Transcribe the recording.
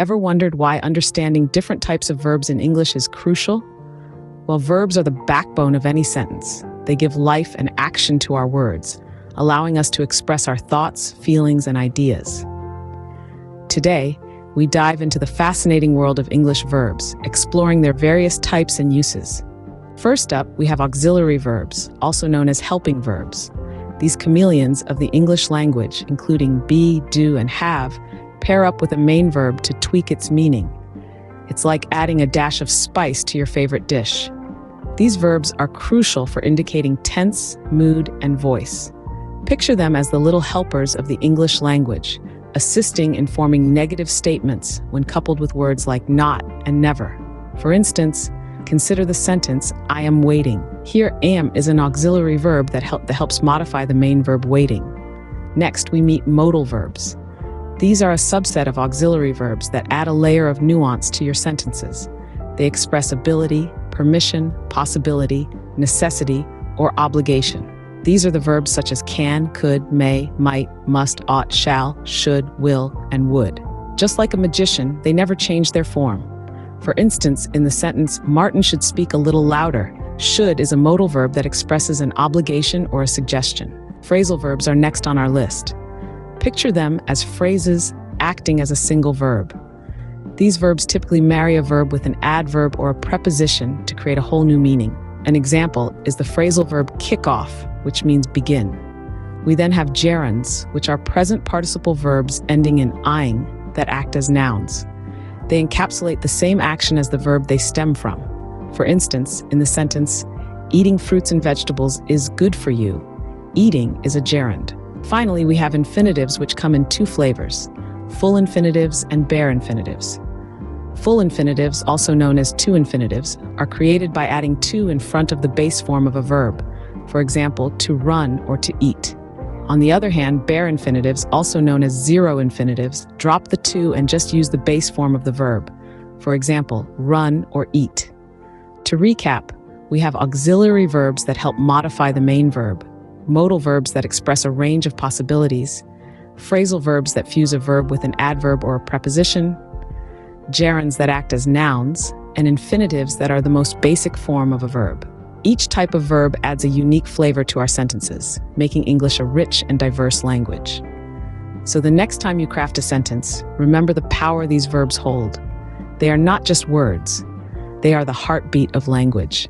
Ever wondered why understanding different types of verbs in English is crucial? Well, verbs are the backbone of any sentence. They give life and action to our words, allowing us to express our thoughts, feelings, and ideas. Today, we dive into the fascinating world of English verbs, exploring their various types and uses. First up, we have auxiliary verbs, also known as helping verbs. These chameleons of the English language, including be, do, and have, pair up with a main verb to tweak its meaning. It's like adding a dash of spice to your favorite dish. These verbs are crucial for indicating tense, mood, and voice. Picture them as the little helpers of the English language, assisting in forming negative statements when coupled with words like not and never. For instance, consider the sentence, I am waiting. Here, am is an auxiliary verb that helps modify the main verb waiting. Next, we meet modal verbs. These are a subset of auxiliary verbs that add a layer of nuance to your sentences. They express ability, permission, possibility, necessity, or obligation. These are the verbs such as can, could, may, might, must, ought, shall, should, will, and would. Just like a magician, they never change their form. For instance, in the sentence, Martin should speak a little louder, should is a modal verb that expresses an obligation or a suggestion. Phrasal verbs are next on our list. Picture them as phrases acting as a single verb. These verbs typically marry a verb with an adverb or a preposition to create a whole new meaning. An example is the phrasal verb kick off, which means begin. We then have gerunds, which are present participle verbs ending in ing that act as nouns. They encapsulate the same action as the verb they stem from. For instance, in the sentence, eating fruits and vegetables is good for you, eating is a gerund. Finally, we have infinitives, which come in two flavors, full infinitives and bare infinitives. Full infinitives, also known as to infinitives, are created by adding to in front of the base form of a verb. For example, to run or to eat. On the other hand, bare infinitives, also known as zero infinitives, drop the to and just use the base form of the verb. For example, run or eat. To recap, we have auxiliary verbs that help modify the main verb, modal verbs that express a range of possibilities, phrasal verbs that fuse a verb with an adverb or a preposition, gerunds that act as nouns, and infinitives that are the most basic form of a verb. Each type of verb adds a unique flavor to our sentences, making English a rich and diverse language. So the next time you craft a sentence, remember the power these verbs hold. They are not just words, they are the heartbeat of language.